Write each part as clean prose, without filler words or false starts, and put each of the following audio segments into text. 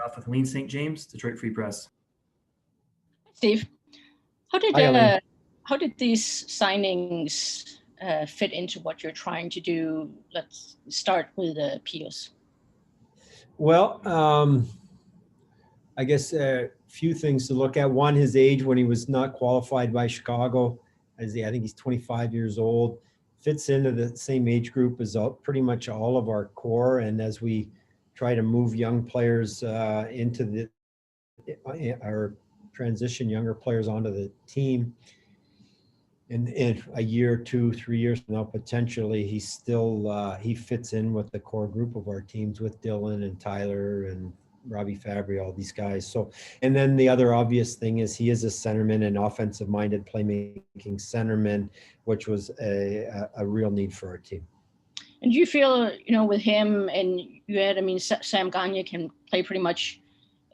off with Wayne St. James, Detroit Free Press. Steve, how did Hi, these signings fit into what you're trying to do? Let's start with Pius. Well, I guess a few things to look at. One, his age when he was not qualified by Chicago. I think he's 25 years old. Fits into the same age group as pretty much all of our core. And as we try to move young players into our transition younger players onto the team, in a year, 2, 3 years from now, potentially, he's still, he fits in with the core group of our teams with Dylan and Tyler and Robbie Fabry, all these guys. So, and then the other obvious thing is he is a centerman, an offensive-minded playmaking centerman, which was a real need for our team. And do you feel, with him and Sam Gagne can play pretty much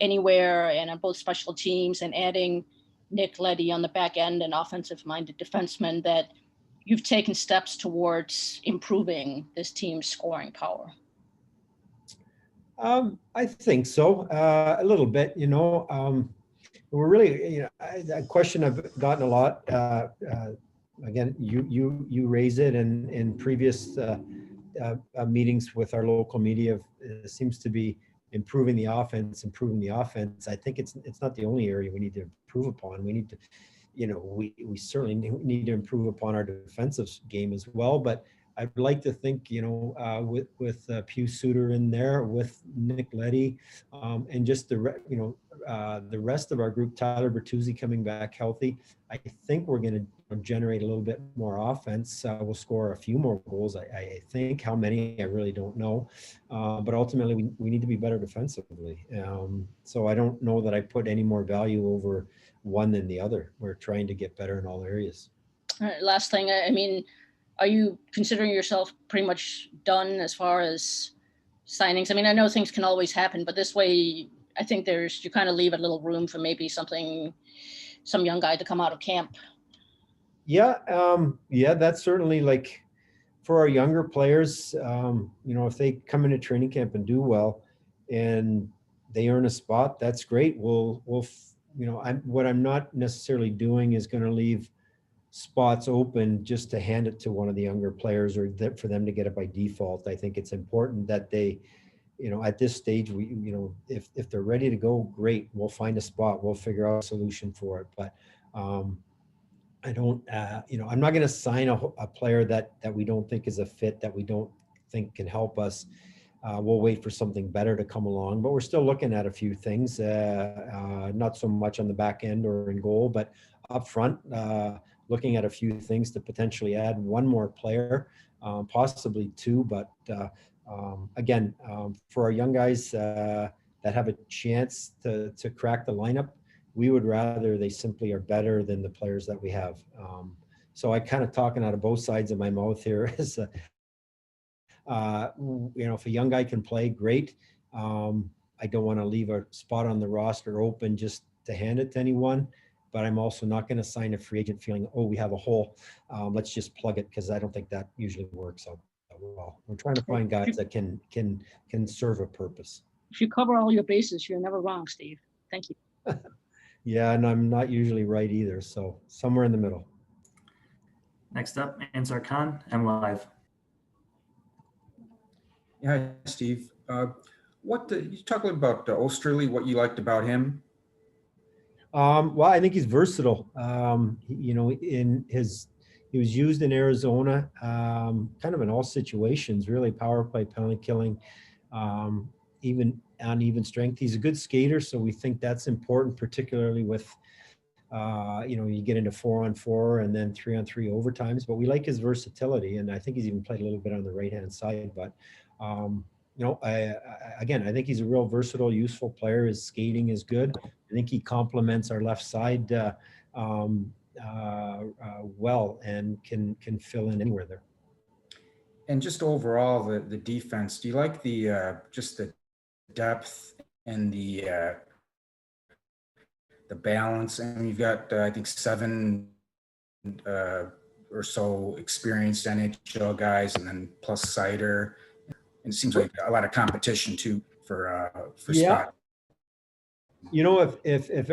anywhere and on both special teams, and adding Nick Leddy on the back end, an offensive-minded defenseman, that you've taken steps towards improving this team's scoring power? I think so, a little bit. We're really, a question I've gotten a lot. Again, you raise it in previous meetings with our local media. Seems to be improving the offense. I think it's not the only area we need to improve upon. We need to, we certainly need to improve upon our defensive game as well. But I'd like to think, with Pew Suter in there, with Nick Leddy, and just the rest of our group, Tyler Bertuzzi coming back healthy, I think we're going to generate a little bit more offense. We'll score a few more goals, I think. How many, I really don't know. But ultimately, we need to be better defensively. So I don't know that I put any more value over one than the other. We're trying to get better in all areas. All right, last thing, are you considering yourself pretty much done as far as signings? I know things can always happen, but this way, I think you kind of leave a little room for maybe some young guy to come out of camp. Yeah, that's certainly, like, for our younger players, if they come into training camp and do well and they earn a spot, that's great. What I'm not necessarily doing is going to leave spots open just to hand it to one of the younger players or for them to get it by default. I think it's important that they, at this stage, if they're ready to go, great, we'll find a spot, we'll figure out a solution for it. But I don't, I'm not going to sign a player that we don't think is a fit, that we don't think can help us. We'll wait for something better to come along, but we're still looking at a few things, not so much on the back end or in goal, but up front, looking at a few things to potentially add one more player, possibly two. But again, for our young guys that have a chance to crack the lineup, we would rather they simply are better than the players that we have. So I kind of talking out of both sides of my mouth here is, if a young guy can play, great. I don't want to leave a spot on the roster open just to hand it to anyone, but I'm also not going to sign a free agent feeling, oh, we have a hole, let's just plug it, because I don't think that usually works out that well. We're trying to find guys that can serve a purpose. If you cover all your bases, you're never wrong, Steve. Thank you. Yeah, and I'm not usually right either, so somewhere in the middle. Next up, Ansar Khan, MLive. Yeah, hi, Steve. You talk a little about Osterley, what you liked about him? Well, I think he's versatile. He was used in Arizona, kind of in all situations, really, power play, penalty killing, even on even strength. He's a good skater, so we think that's important, particularly with, you get into 4-on-4 and then 3-on-3 overtimes. But we like his versatility, and I think he's even played a little bit on the right-hand side. But I think he's a real versatile, useful player. His skating is good. I think he complements our left side well, and can fill in anywhere there. And just overall, the defense, do you like the just the depth and the balance? And you've got, I think, 7 or so experienced NHL guys, and then plus Seider. And it seems like a lot of competition too for yeah. spot. If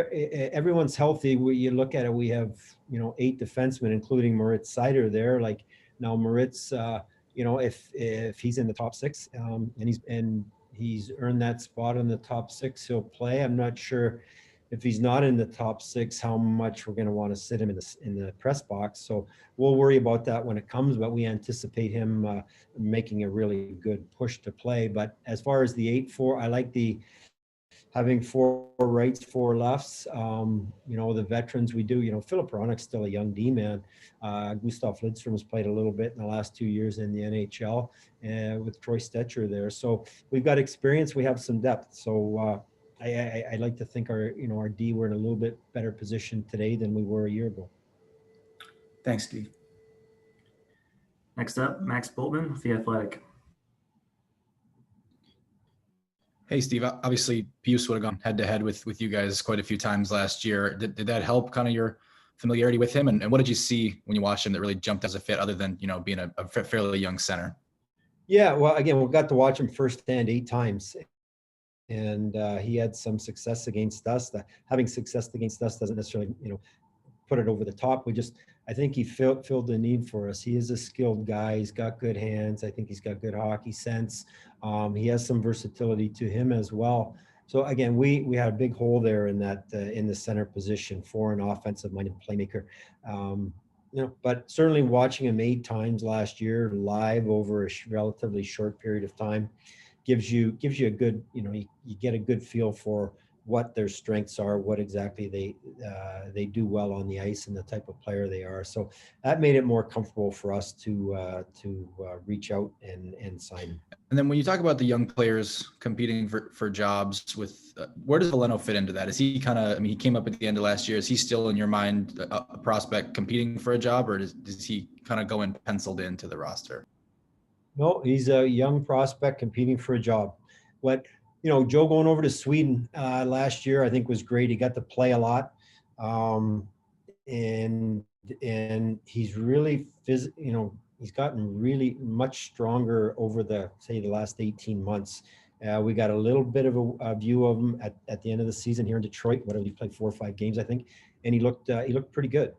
everyone's healthy, you look at it, we have 8 defensemen, including Moritz Seider there. Like now, Moritz, if he's in the top 6, and he's earned that spot in the top 6, he'll play. I'm not sure if he's not in the top 6, how much we're going to want to sit him in the press box. So we'll worry about that when it comes. But we anticipate him making a really good push to play. But as far as the 8-4, I like having 4 rights, 4 lefts. The veterans we do. Philip Hronek's still a young D man. Gustav Lidstrom's played a little bit in the last 2 years in the NHL with Troy Stetcher there. So we've got experience. We have some depth. So I like to think our D, we're in a little bit better position today than we were a year ago. Thanks, Steve. Next up, Max Boltman with The Athletic. Hey, Steve, obviously Pius would have gone head to head with you guys quite a few times last year. Did that help kind of your familiarity with him? And what did you see when you watched him that really jumped as a fit other than, being a fairly young center? Yeah, well, again, we got to watch him firsthand 8 times. And he had some success against us. Having success against us doesn't necessarily, put it over the top. I think he filled the need for us. He is a skilled guy. He's got good hands. I think he's got good hockey sense. He has some versatility to him as well. So again, we had a big hole there in that in the center position for an offensive-minded playmaker. But certainly watching him 8 times last year live over a relatively short period of time gives you a good, you get a good feel for what their strengths are, what exactly they do well on the ice, and the type of player they are. So that made it more comfortable for us to reach out and sign him. And then when you talk about the young players competing for jobs, where does Veleno fit into that? Is he kind of, he came up at the end of last year. Is he still in your mind a prospect competing for a job, or does he kind of go in penciled into the roster? No, he's a young prospect competing for a job. Joe going over to Sweden last year, I think was great. He got to play a lot. And he's really, he's gotten really much stronger over the last 18 months. We got a little bit of a view of him at the end of the season here in Detroit. Whatever, he played 4 or 5 games, I think. And he looked pretty good.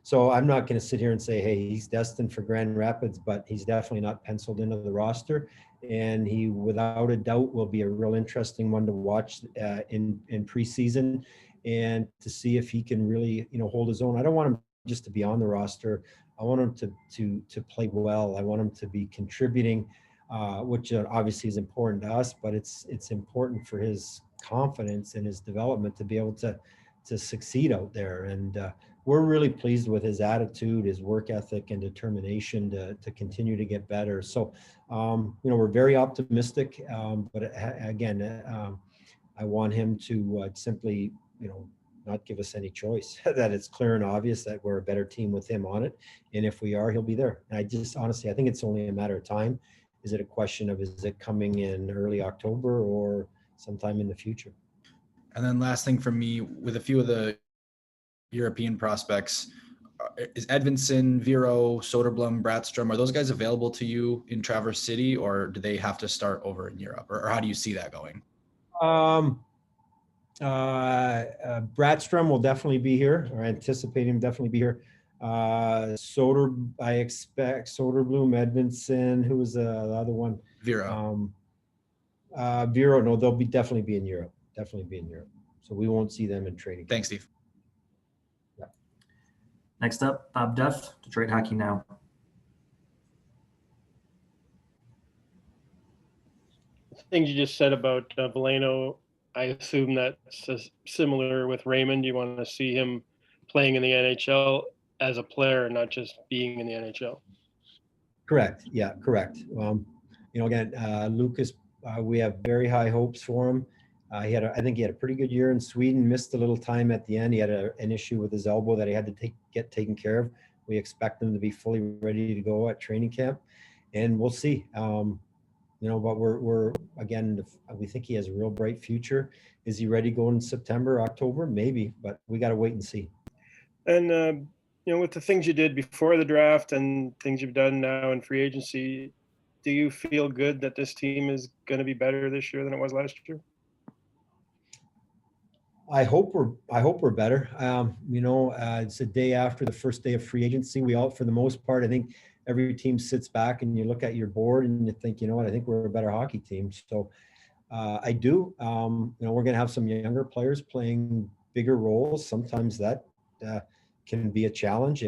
So I'm not going to sit here and say, hey, he's destined for Grand Rapids, but he's definitely not penciled into the roster. And he, without a doubt, will be a real interesting one to watch in preseason and to see if he can really, hold his own. I don't want him just to be on the roster. I want him to play well. I want him to be contributing, which obviously is important to us, but it's important for his confidence and his development to be able to succeed out there. And we're really pleased with his attitude, his work ethic, and determination to continue to get better. So, we're very optimistic. But again, I want him to simply, not give us any choice. That it's clear and obvious that we're a better team with him on it. And if we are, he'll be there. And I think it's only a matter of time. Is it a question of, is it coming in early October or sometime in the future? And then last thing for me, with a few of the European prospects, is Edvinsson, Vero, Soderblom, Bratstrom, are those guys available to you in Traverse City, or do they have to start over in Europe, or how do you see that going? Bratstrom will definitely be here, or I anticipate him definitely be here. I expect Soderblom, Edvinsson, who was the other one? Vero. Vero, no, they'll definitely be in Europe. Definitely be in Europe. So we won't see them in training. Thanks, Steve. Yeah. Next up, Bob Duff, Detroit Hockey Now. Things you just said about Veleno, I assume that's similar with Raymond. You want to see him playing in the NHL as a player, not just being in the NHL. Correct. Yeah, correct. Again, Lucas, we have very high hopes for him. I think he had a pretty good year in Sweden, missed a little time at the end. He had an issue with his elbow that he had to get taken care of. We expect him to be fully ready to go at training camp, and we'll see. But we're again, we think he has a real bright future. Is he ready to go in September, October? Maybe, but we got to wait and see. And, with the things you did before the draft and things you've done now in free agency, do you feel good that this team is going to be better this year than it was last year? I hope we're better. It's a day after the first day of free agency. We all, for the most part, I think every team sits back and you look at your board and you think, you know what, I think we're a better hockey team. So I do. We're going to have some younger players playing bigger roles. Sometimes that can be a challenge.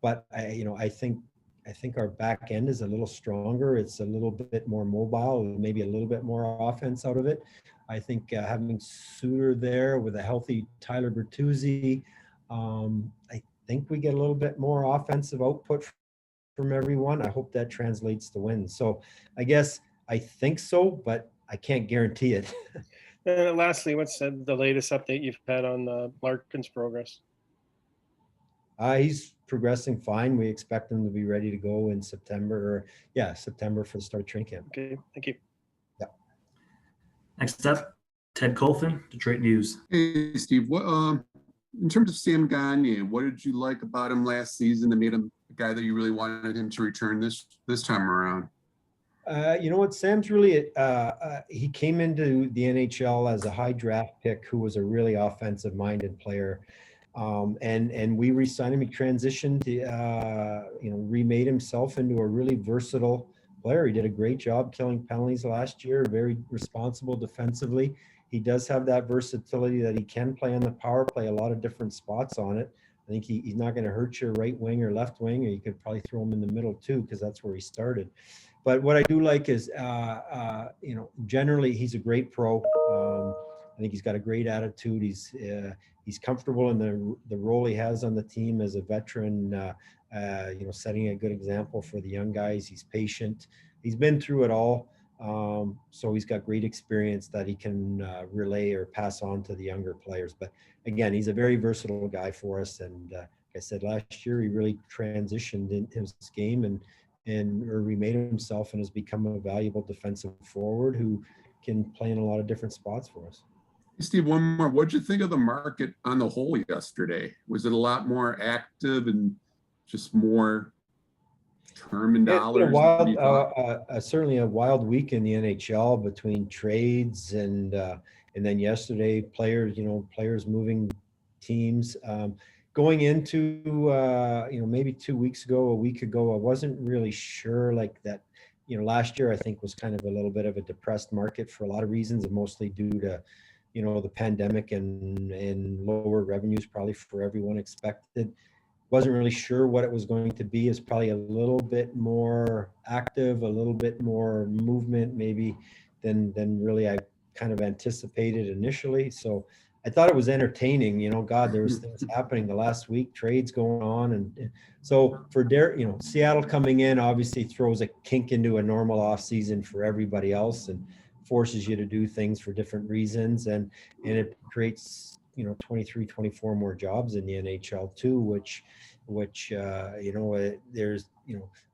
But I think our back end is a little stronger. It's a little bit more mobile, maybe a little bit more offense out of it. I think having Suter there with a healthy Tyler Bertuzzi, I think we get a little bit more offensive output from everyone. I hope that translates to wins. So I guess I think so, but I can't guarantee it. And lastly, what's the latest update you've had on Larkin's progress? He's progressing fine. We expect him to be ready to go in September for the start of training camp. Okay, thank you. Yeah. Next up, Ted Colfin, Detroit News. Hey, Steve. What in terms of Sam Gagne, what did you like about him last season that made him a guy that you really wanted him to return this time around? You know what? Sam's really he came into the NHL as a high draft pick who was a really offensive-minded player. And we re-signed him. He transitioned, remade himself into a really versatile player. He did a great job killing penalties last year, very responsible defensively. He does have that versatility that he can play on the power play, a lot of different spots on it. I think he's not going to hurt your right wing or left wing, or you could probably throw him in the middle too, because that's where he started. But what I do like is, generally he's a great pro. I think he's got a great attitude. He's comfortable in the role he has on the team as a veteran, setting a good example for the young guys. He's patient. He's been through it all. So he's got great experience that he can relay or pass on to the younger players. But again, he's a very versatile guy for us. And like I said, last year, he really transitioned in his game and remade himself and has become a valuable defensive forward who can play in a lot of different spots for us. Steve, one more. What did you think of the market on the whole yesterday? Was it a lot more active and just more term and dollars? Certainly a wild week in the NHL between trades and then yesterday players moving teams. Going into maybe 2 weeks ago, a week ago, I wasn't really sure like that. Last year I think was kind of a little bit of a depressed market for a lot of reasons, and mostly due to the pandemic and lower revenues probably for everyone expected. Wasn't really sure what it was going to be. It's probably a little bit more active, a little bit more movement maybe than really I kind of anticipated initially. So I thought it was entertaining. There was things happening the last week, trades going on. And so for Seattle coming in obviously throws a kink into a normal off season for everybody else and forces you to do things for different reasons. And it creates, 23, 24 more jobs in the NHL too, which there's,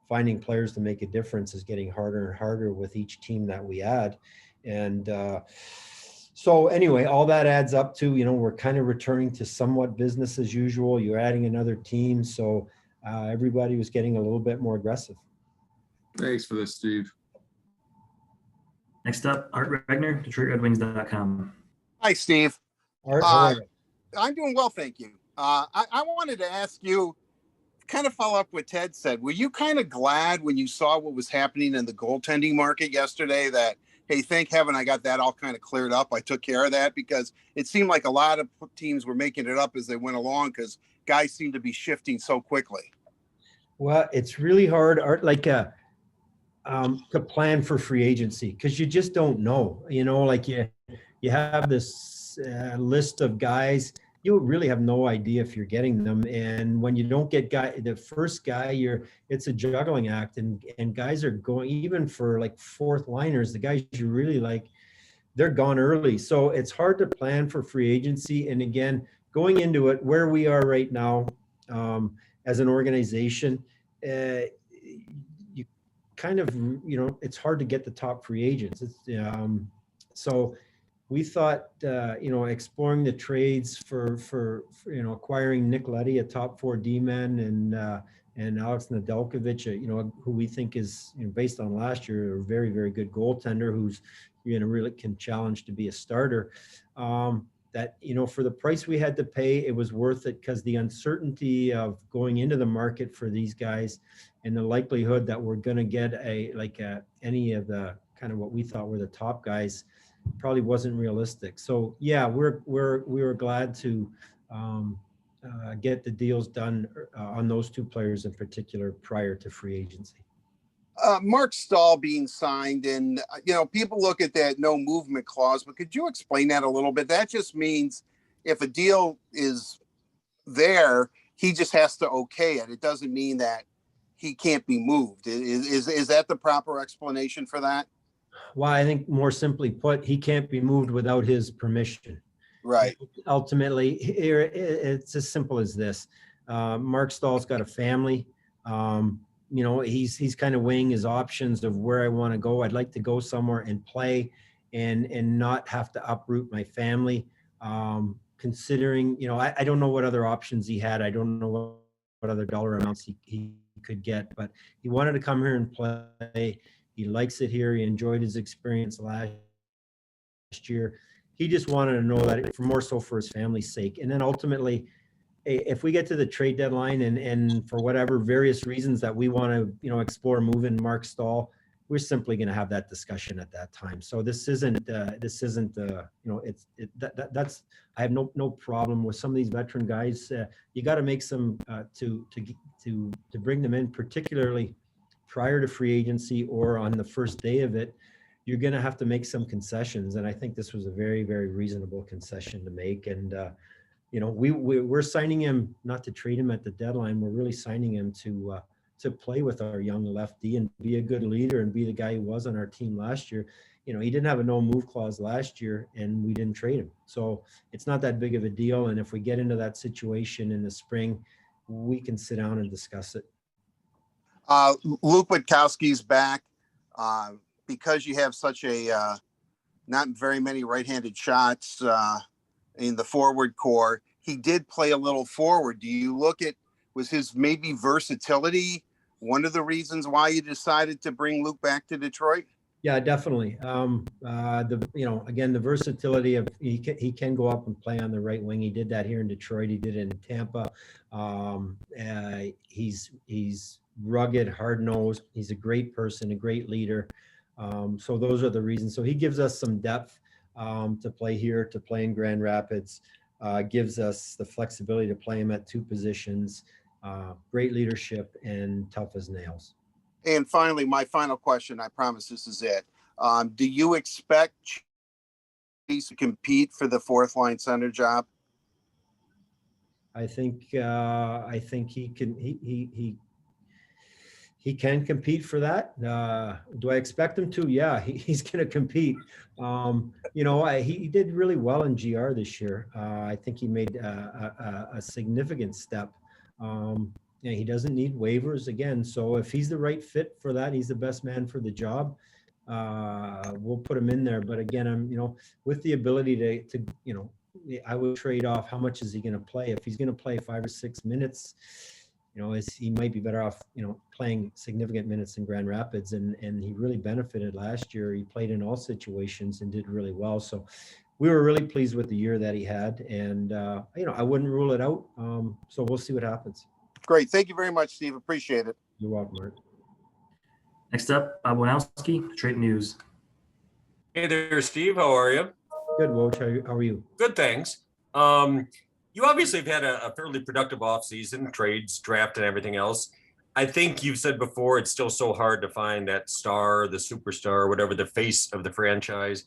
finding players to make a difference is getting harder and harder with each team that we add. And so anyway, all that adds up to, we're kind of returning to somewhat business as usual. You're adding another team. So everybody was getting a little bit more aggressive. Thanks for this, Steve. Next up, Art Regner, DetroitRedWings.com. Hi, Steve. Art, how are you? I'm doing well, thank you. I wanted to ask you, kind of follow up what Ted said. Were you kind of glad when you saw what was happening in the goaltending market yesterday that, hey, thank heaven I got that all kind of cleared up. I took care of that, because it seemed like a lot of teams were making it up as they went along because guys seemed to be shifting so quickly. Well, it's really hard, Art, to plan for free agency because you just don't know. You have this list of guys. You really have no idea if you're getting them. And when you don't get the first guy, it's a juggling act, and guys are going, even for like fourth liners, the guys you really like, they're gone early. So it's hard to plan for free agency. And again, going into it where we are right now, as an organization, you kind of, it's hard to get the top free agents. So we thought, exploring the trades for acquiring Nick Leddy, a top 4 D-man, and Alex Nedeljkovic, who we think is, based on last year, a very, very good goaltender who's, you're gonna really can challenge to be a starter. That, you know, for the price we had to pay, it was worth it because the uncertainty of going into the market for these guys and the likelihood that we're going to get any of the kind of what we thought were the top guys probably wasn't realistic. So yeah, we were glad to get the deals done on those two players in particular prior to free agency. Mark Stahl being signed, and you know, people look at that no movement clause, but could you explain that a little bit? That just means if a deal is there, he just has to okay it. It doesn't mean that he can't be moved. Is that the proper explanation for that? Well, I think more simply put, he can't be moved without his permission. Right. Ultimately, here it's as simple as this. Mark Stahl's got a family. You know, he's kind of weighing his options of where I want to go. I'd like to go somewhere and play and not have to uproot my family. Considering, you know, I don't know what other options he had. I don't know what other dollar amounts he could get, but he wanted to come here and play. He likes it here. He enjoyed his experience last year. He just wanted to know that for more so for his family's sake. And then ultimately, if we get to the trade deadline and for whatever various reasons that we want to, you know, explore moving Mark Stahl, we're simply going to have that discussion at that time. So this isn't you know, that's I have no problem with some of these veteran guys. You got to make some to bring them in, particularly prior to free agency or on the first day of it. You're going to have to make some concessions, and I think this was a very, very reasonable concession to make. And you know, we're signing him not to trade him at the deadline. We're really signing him to play with our young lefty and be a good leader and be the guy he was on our team last year. You know, he didn't have a no move clause last year, and we didn't trade him, so it's not that big of a deal. And if we get into that situation in the spring, we can sit down and discuss it. Luke Witkowski's back. Because you have such a not very many right-handed shots in the forward core, he did play a little forward. Do you look at, was his maybe versatility one of the reasons why you decided to bring Luke back to Detroit? Yeah, definitely. You know, again, the versatility of he can go up and play on the right wing. He did that here in Detroit. He did it in Tampa. He's rugged, hard nosed. He's a great person, a great leader. So those are the reasons. So he gives us some depth to play here, to play in Grand Rapids, gives us the flexibility to play him at two positions, great leadership, and tough as nails. And finally, my final question, I promise this is it. Do you expect Chase to compete for the fourth line center job? I think he can, he can compete for that. Do I expect him to? Yeah, he's going to compete. You know, he did really well in GR this year. I think he made a significant step. Yeah, he doesn't need waivers again. So if he's the right fit for that, he's the best man for the job. We'll put him in there. But again, I'm, you know, with the ability to, you know, I would trade off how much is he going to play. If he's going to play 5 or 6 minutes, you know, he might be better off, you know, playing significant minutes in Grand Rapids. And he really benefited last year. He played in all situations and did really well. So we were really pleased with the year that he had. And, you know, I wouldn't rule it out. So we'll see what happens. Great. Thank you very much, Steve. Appreciate it. You're welcome, Mark. Next up, Bob Winowski, Detroit News. Hey there, Steve. How are you? Good, Woj. How are you? Good, thanks. You obviously have had a fairly productive offseason, trades, draft, and everything else. I think you've said before it's still so hard to find that star, the superstar, whatever, the face of the franchise.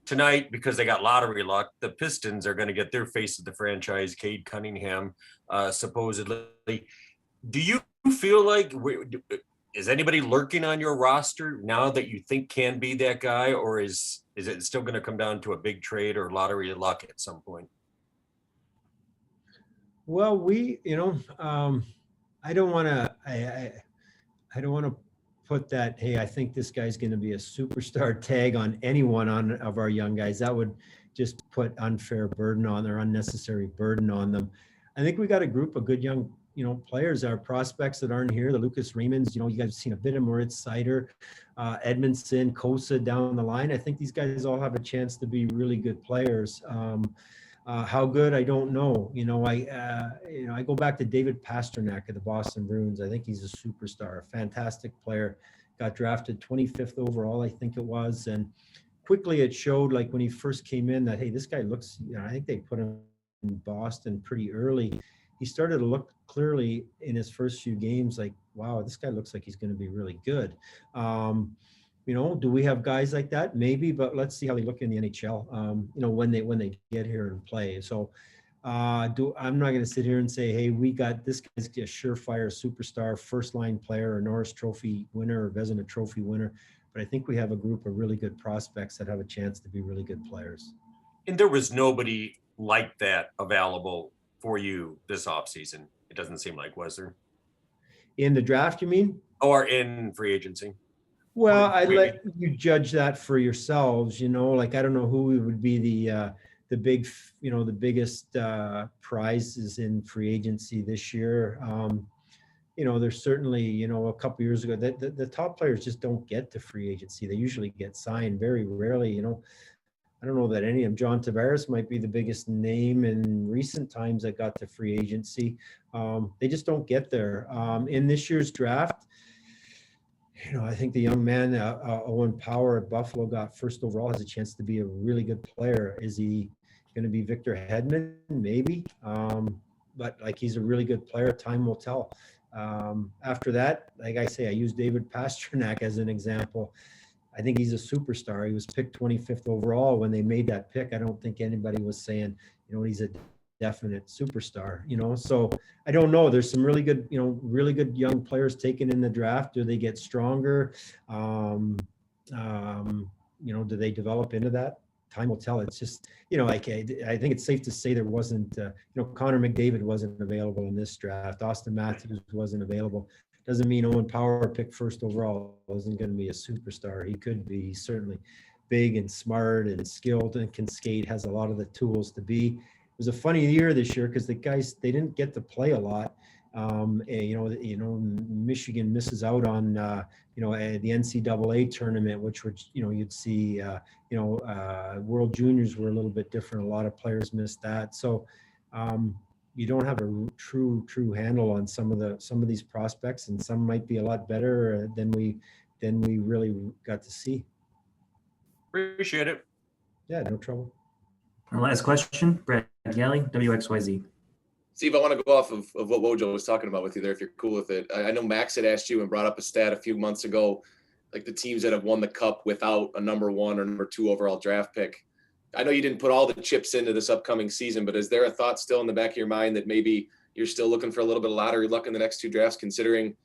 Tonight, because they got lottery luck, the Pistons are going to get their face of the franchise, Cade Cunningham, supposedly. Do you feel like, is anybody lurking on your roster now that you think can be that guy, or is it still going to come down to a big trade or lottery luck at some point? Well, I don't want to, I don't want to put that, hey, I think this guy's going to be a superstar tag on anyone of our young guys. That would just put unfair burden on or unnecessary burden on them. I think we got a group of good young players, our prospects that aren't here, the Lucas Raymonds, you guys have seen a bit of Moritz Seider, Edmondson, Kosa down the line. I think these guys all have a chance to be really good players. How good, I don't know. I go back to David Pasternak of the Boston Bruins. I think he's a superstar, a fantastic player. Got drafted 25th overall, I think it was. And quickly it showed, like when he first came in, that, hey, this guy looks, I think they put him in Boston pretty early. He started to look clearly in his first few games like, wow, this guy looks like he's going to be really good. Do we have guys like that? Maybe, but let's see how they look in the NHL, when they get here and play. So I'm not going to sit here and say, hey, we got this guy's a surefire superstar, first line player, or Norris Trophy winner, or Vezina Trophy winner. But I think we have a group of really good prospects that have a chance to be really good players. And there was nobody like that available for you this offseason. It doesn't seem like, was there? In the draft, you mean? Or in free agency? Well, I'd let you judge that for yourselves. Like, I don't know who would be the big, the biggest prizes in free agency this year. There's certainly, a couple years ago, the top players just don't get to free agency. They usually get signed very rarely. I don't know that any of them. John Tavares might be the biggest name in recent times that got to free agency. They just don't get there. In this year's draft, I think the young man, Owen Power at Buffalo, got first overall, has a chance to be a really good player. Is he going to be Victor Hedman? Maybe. But like, he's a really good player. Time will tell. After that, like I say, I use David Pasternak as an example. I think he's a superstar. He was picked 25th overall. When they made that pick, I don't think anybody was saying, he's a definite superstar, so I don't know. There's some really good, really good young players taken in the draft. Do they get stronger? Do they develop into that? Time will tell. It's just, I think it's safe to say there wasn't, Connor McDavid wasn't available in this draft. Austin Matthews wasn't available. Doesn't mean Owen Power picked first overall isn't going to be a superstar. He could be. He's certainly big and smart and skilled and can skate, has a lot of the tools to be. It was a funny year this year because the guys, they didn't get to play a lot. Michigan misses out on, the NCAA tournament, which would, you'd see, World Juniors were a little bit different. A lot of players missed that. So you don't have a true handle on some of these prospects, and some might be a lot better than we really got to see. Appreciate it. Yeah, no trouble. Our last question, Brad Galley, WXYZ. Steve, I want to go off of what Wojo was talking about with you there, if you're cool with it. I know Max had asked you and brought up a stat a few months ago, like the teams that have won the cup without a number 1 or number 2 overall draft pick. I know you didn't put all the chips into this upcoming season, but is there a thought still in the back of your mind that maybe you're still looking for a little bit of lottery luck in the next 2 drafts, considering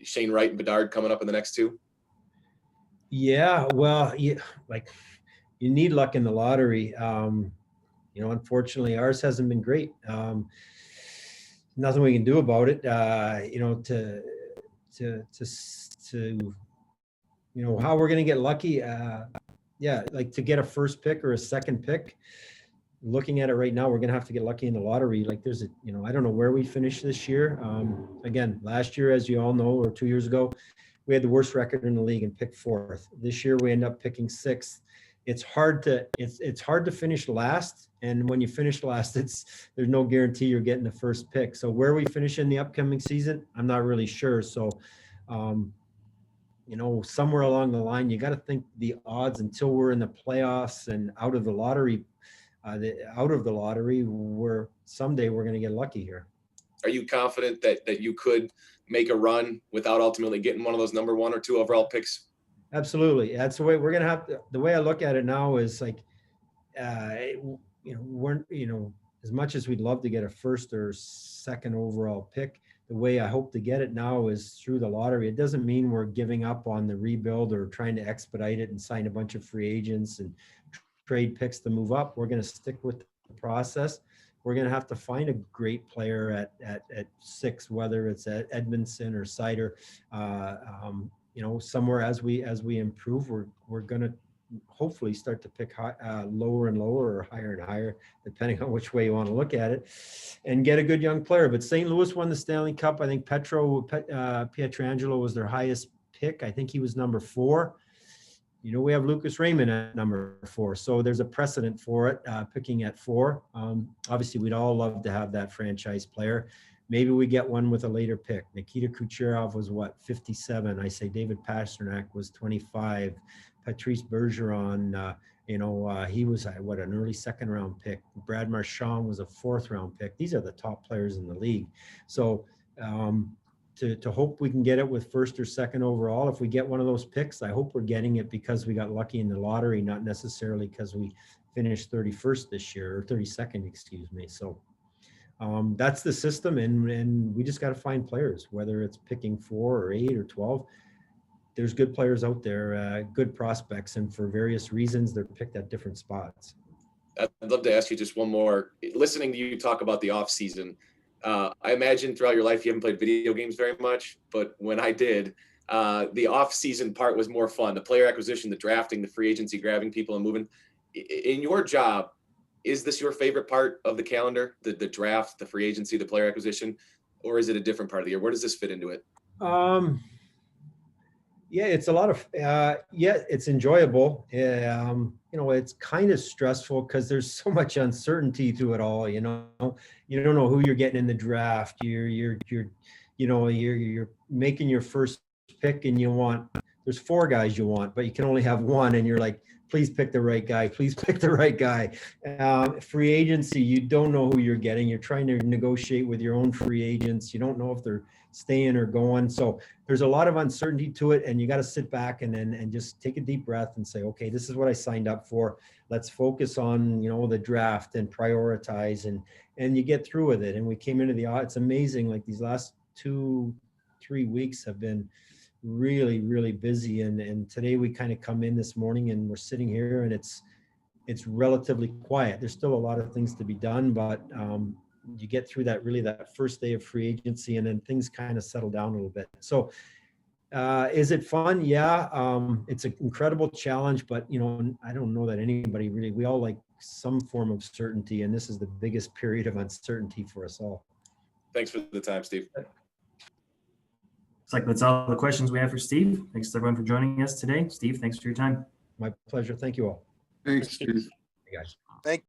Shane Wright and Bedard coming up in the next 2? Yeah, well, you need luck in the lottery. Unfortunately, ours hasn't been great. Nothing we can do about it. How we're going to get lucky. Like to get a first pick or a second pick. Looking at it right now, we're going to have to get lucky in the lottery. Like there's I don't know where we finished this year. Again, last year, as you all know, or 2 years ago, we had the worst record in the league and picked 4th. This year, we end up picking 6th. It's hard to finish last, and when you finish last, there's no guarantee you're getting the first pick. So where we finish in the upcoming season, I'm not really sure. So, somewhere along the line, you got to think the odds until we're in the playoffs and out of the lottery. Someday we're going to get lucky here. Are you confident that you could make a run without ultimately getting one of those number 1 or 2 overall picks? Absolutely. That's the way we're going to have to. The way I look at it now is like, we're, as much as we'd love to get a first or second overall pick, the way I hope to get it now is through the lottery. It doesn't mean we're giving up on the rebuild or trying to expedite it and sign a bunch of free agents and trade picks to move up. We're going to stick with the process. We're going to have to find a great player at 6, whether it's at Edmondson or Seider. Somewhere as we improve, we're going to hopefully start to pick lower and lower or higher and higher, depending on which way you want to look at it, and get a good young player. But St. Louis won the Stanley Cup. I think Pietrangelo was their highest pick. I think he was number 4. You know, we have Lucas Raymond at number 4, so there's a precedent for it, picking at 4. Obviously, we'd all love to have that franchise player. Maybe we get one with a later pick. Nikita Kucherov was what, 57? I say David Pastrnak was 25. Patrice Bergeron, he was what, an early 2nd round pick. Brad Marchand was a 4th round pick. These are the top players in the league. So to hope we can get it with 1st or 2nd overall. If we get one of those picks, I hope we're getting it because we got lucky in the lottery, not necessarily because we finished 31st this year, or 32nd, excuse me. So that's the system, and we just got to find players, whether it's picking 4 or 8 or 12. There's good players out there, good prospects, and for various reasons, they're picked at different spots. I'd love to ask you just one more. Listening to you talk about the off season, I imagine throughout your life you haven't played video games very much, but when I did, the off season part was more fun. The player acquisition, the drafting, the free agency, grabbing people and moving. In your job, is this your favorite part of the calendar, the draft, the free agency, the player acquisition, or is it a different part of the year? Where does this fit into it? Yeah, it's a lot of, it's enjoyable. It's kind of stressful because there's so much uncertainty to it all. You don't know who you're getting in the draft. You're making your first pick, and there's 4 guys you want, but you can only have 1, and you're like, please pick the right guy. Please pick the right guy. Free agency, you don't know who you're getting. You're trying to negotiate with your own free agents. You don't know if they're staying or going. So there's a lot of uncertainty to it, and you got to sit back and just take a deep breath and say, okay, this is what I signed up for. Let's focus on, the draft and prioritize, and you get through with it. And we came into it's amazing. Like these last 2-3 weeks have been really, really busy. And today we kind of come in this morning and we're sitting here and it's relatively quiet. There's still a lot of things to be done, but you get through that first day of free agency, and then things kind of settle down a little bit. So is it fun? Yeah. It's an incredible challenge, but I don't know that anybody really, we all like some form of certainty, and this is the biggest period of uncertainty for us all. Thanks for the time, Steve. Looks like that's all the questions we have for Steve. Thanks everyone for joining us today. Steve, thanks for your time. My pleasure. Thank you all. Thanks, Steve. Hey guys. Thank